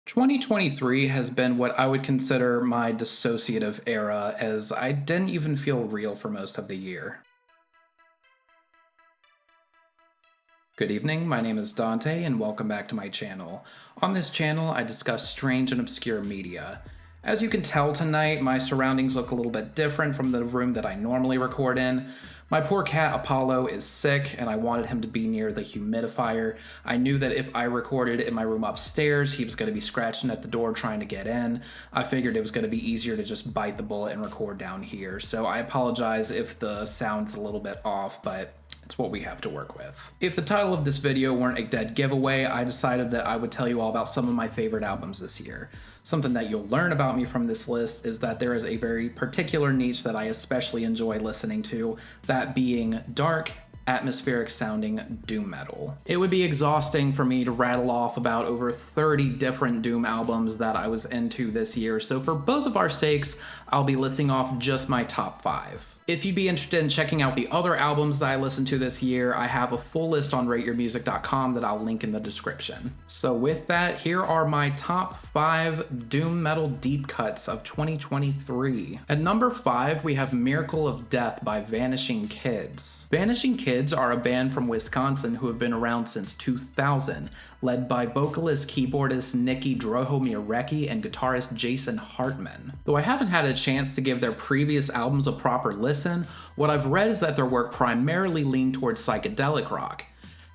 2023 has been what I would consider my dissociative era, as I didn't even feel real for most of the year. Good evening, my name is Dante, and welcome back to my channel. On this channel, I discuss strange and obscure media. As you can tell tonight, my surroundings look a little bit different from the room that I normally record in. My poor cat Apollo is sick, and I wanted him to be near the humidifier. I knew that if I recorded in my room upstairs, he was going to be scratching at the door trying to get in. I figured it was going to be easier to just bite the bullet and record down here, so I apologize if the sound's a little bit off, but it's what we have to work with. If the title of this video weren't a dead giveaway, I decided that I would tell you all about some of my favorite albums this year. Something that you'll learn about me from this list is that there is a very particular niche that I especially enjoy listening to, that being dark, atmospheric sounding doom metal. It would be exhausting for me to rattle off about over 30 different doom albums that I was into this year, so for both of our sakes, I'll be listing off just my top 5. If you'd be interested in checking out the other albums that I listened to this year, I have a full list on rateyourmusic.com that I'll link in the description. So with that, here are my top 5 doom metal deep cuts of 2023. At number 5, we have Miracle of Death by Vanishing Kids. Vanishing Kids are a band from Wisconsin who have been around since 2000, led by vocalist keyboardist Nikki Drohomirecki and guitarist Jason Hartman. Though I haven't had a chance to give their previous albums a proper listen, what I've read is that their work primarily leaned towards psychedelic rock.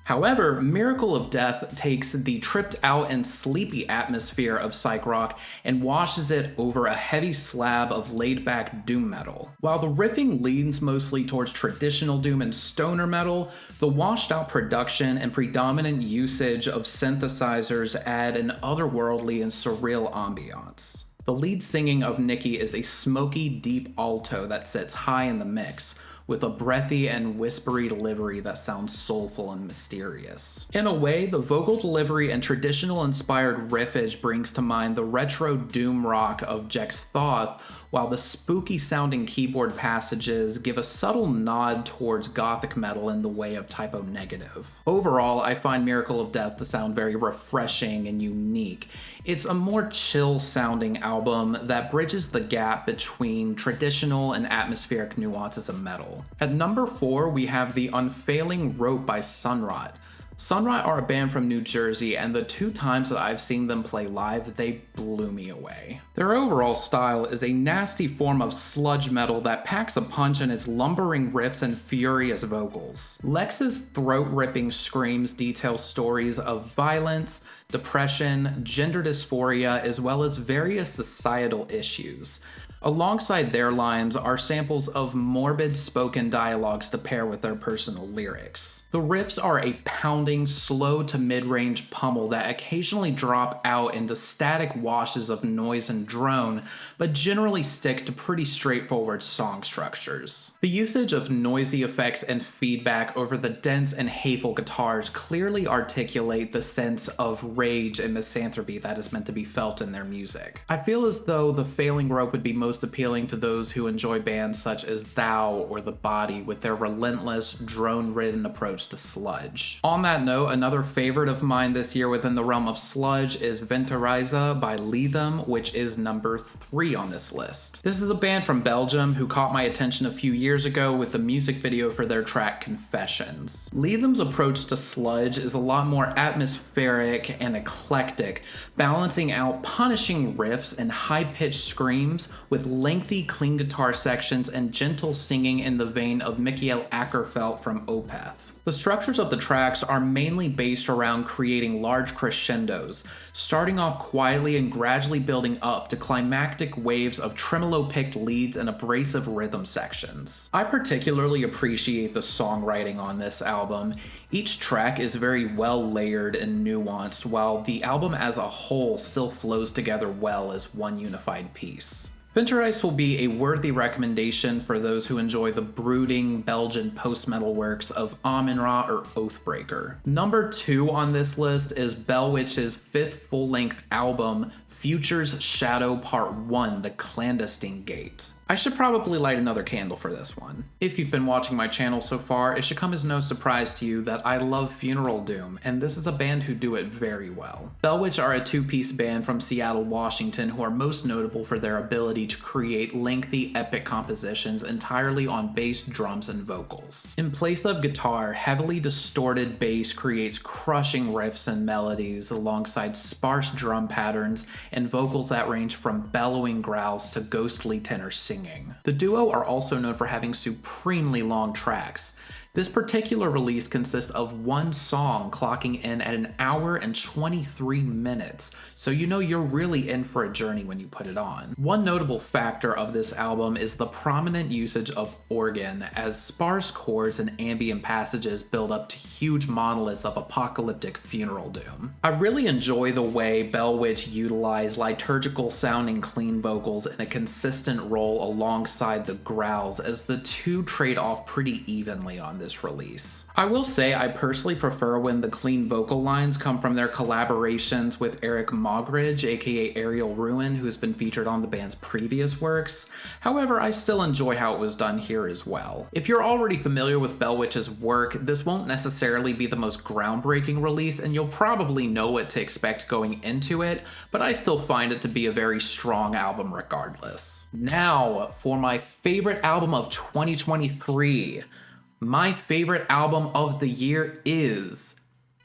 However, Miracle of Death takes the tripped out and sleepy atmosphere of psych rock and washes it over a heavy slab of laid back doom metal. While the riffing leans mostly towards traditional doom and stoner metal, the washed out production and predominant usage of synthesizers add an otherworldly and surreal ambiance. The lead singing of Nikki is a smoky, deep alto that sits high in the mix, with a breathy and whispery delivery that sounds soulful and mysterious. In a way, the vocal delivery and traditional inspired riffage brings to mind the retro doom rock of Jex Thoth, while the spooky sounding keyboard passages give a subtle nod towards gothic metal in the way of Typo Negative. Overall, I find Miracle of Death to sound very refreshing and unique. It's a more chill sounding album that bridges the gap between traditional and atmospheric nuances of metal. At number 4, we have The Unfailing Rope by Sunrot. Sunrot are a band from New Jersey, and the 2 times that I've seen them play live, they blew me away. Their overall style is a nasty form of sludge metal that packs a punch in its lumbering riffs and furious vocals. Lex's throat-ripping screams detail stories of violence, depression, gender dysphoria, as well as various societal issues. Alongside their lines are samples of morbid spoken dialogues to pair with their personal lyrics. The riffs are a pounding, slow to mid-range pummel that occasionally drop out into static washes of noise and drone, but generally stick to pretty straightforward song structures. The usage of noisy effects and feedback over the dense and hateful guitars clearly articulate the sense of rage and misanthropy that is meant to be felt in their music. I feel as though The Failing Rope would be most appealing to those who enjoy bands such as Thou or The Body with their relentless, drone-ridden approach to sludge. On that note, another favorite of mine this year within the realm of sludge is Venteriza by Lethem, which is number 3 on this list. This is a band from Belgium who caught my attention a few years ago with the music video for their track Confessions. Lethem's approach to sludge is a lot more atmospheric and eclectic, balancing out punishing riffs and high-pitched screams with lengthy clean guitar sections and gentle singing in the vein of Mikael Ackerfeldt from Opeth. The structures of the tracks are mainly based around creating large crescendos, starting off quietly and gradually building up to climactic waves of tremolo-picked leads and abrasive rhythm sections. I particularly appreciate the songwriting on this album. Each track is very well layered and nuanced, while the album as a whole still flows together well as one unified piece. Venterize will be a worthy recommendation for those who enjoy the brooding Belgian post-metal works of Amun-Ra or Oathbreaker. Number 2 on this list is Bell Witch's 5th full-length album, Future's Shadow Part 1, The Clandestine Gate. I should probably light another candle for this one. If you've been watching my channel so far, it should come as no surprise to you that I love Funeral Doom, and this is a band who do it very well. Bell Witch are a two-piece band from Seattle, Washington, who are most notable for their ability to create lengthy, epic compositions entirely on bass, drums, and vocals. In place of guitar, heavily distorted bass creates crushing riffs and melodies alongside sparse drum patterns and vocals that range from bellowing growls to ghostly tenor singing. The duo are also known for having supremely long tracks. This particular release consists of one song clocking in at 1 hour and 23 minutes, so you know you're really in for a journey when you put it on. One notable factor of this album is the prominent usage of organ, as sparse chords and ambient passages build up to huge monoliths of apocalyptic funeral doom. I really enjoy the way Bell Witch utilize liturgical sounding clean vocals in a consistent role alongside the growls, as the two trade off pretty evenly on this release. I will say I personally prefer when the clean vocal lines come from their collaborations with Eric Mogridge, aka Ariel Ruin, who's been featured on the band's previous works. However, I still enjoy how it was done here as well. If you're already familiar with Bell Witch's work, this won't necessarily be the most groundbreaking release, and you'll probably know what to expect going into it, but I still find it to be a very strong album regardless. Now, for my favorite album of 2023. My favorite album of the year is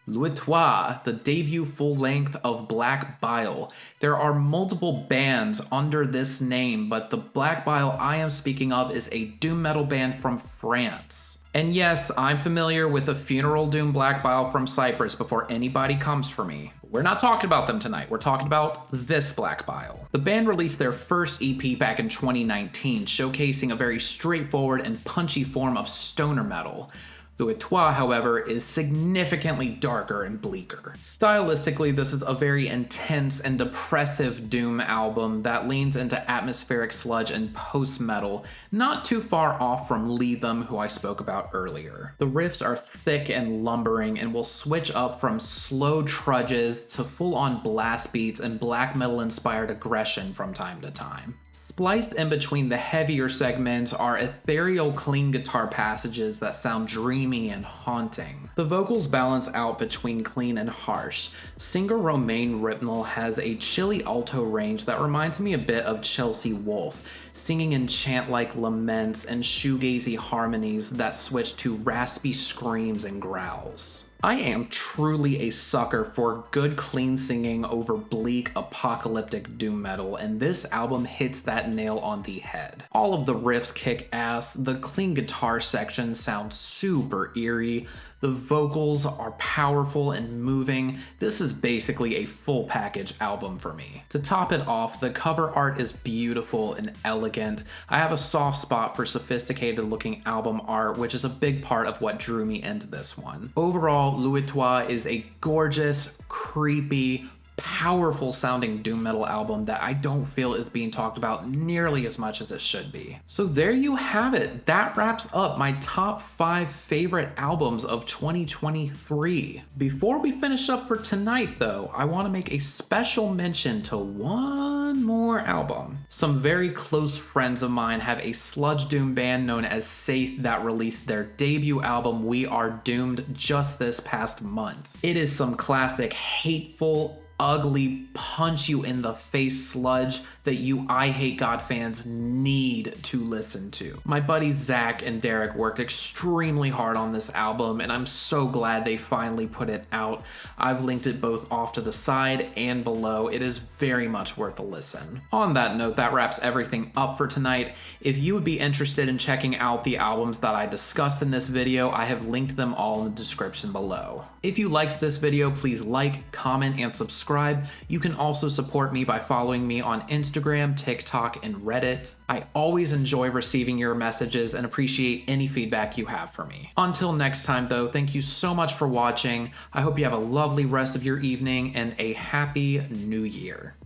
L'Etoile, the debut full-length of Black Bile. There are multiple bands under this name, but the Black Bile I am speaking of is a doom metal band from France. And yes, I'm familiar with the Funeral Doom Black Bile from Cyprus before anybody comes for me. We're not talking about them tonight, we're talking about this Black Bile. The band released their first EP back in 2019, showcasing a very straightforward and punchy form of stoner metal. L'Etoile, however, is significantly darker and bleaker. Stylistically, this is a very intense and depressive doom album that leans into atmospheric sludge and post-metal, not too far off from Lethem, who I spoke about earlier. The riffs are thick and lumbering and will switch up from slow trudges to full-on blast beats and black metal-inspired aggression from time to time. Spliced in between the heavier segments are ethereal clean guitar passages that sound dreamy and haunting. The vocals balance out between clean and harsh. Singer Romain Ripnel has a chilly alto range that reminds me a bit of Chelsea Wolfe, singing in chant-like laments and shoegazy harmonies that switch to raspy screams and growls. I am truly a sucker for good clean singing over bleak apocalyptic doom metal, and this album hits that nail on the head. All of the riffs kick ass, the clean guitar sections sound super eerie, the vocals are powerful and moving. This is basically a full package album for me. To top it off, the cover art is beautiful and elegant. I have a soft spot for sophisticated looking album art, which is a big part of what drew me into this one. Overall, L'Etoile is a gorgeous, creepy, powerful sounding doom metal album that I don't feel is being talked about nearly as much as it should be. So there you have it. That wraps up my top 5 favorite albums of 2023. Before we finish up for tonight though, I want to make a special mention to one more album. Some very close friends of mine have a sludge doom band known as Saith that released their debut album We Are Doomed just this past month. It is some classic hateful, ugly, punch you in the face sludge that you I Hate God fans need to listen to. My buddies Zach and Derek worked extremely hard on this album, and I'm so glad they finally put it out. I've linked it both off to the side and below. It is very much worth a listen. On that note, that wraps everything up for tonight. If you would be interested in checking out the albums that I discussed in this video, I have linked them all in the description below. If you liked this video, please like, comment, and subscribe. You can also support me by following me on Instagram, TikTok, and Reddit. I always enjoy receiving your messages and appreciate any feedback you have for me. Until next time though, thank you so much for watching. I hope you have a lovely rest of your evening and a happy new year.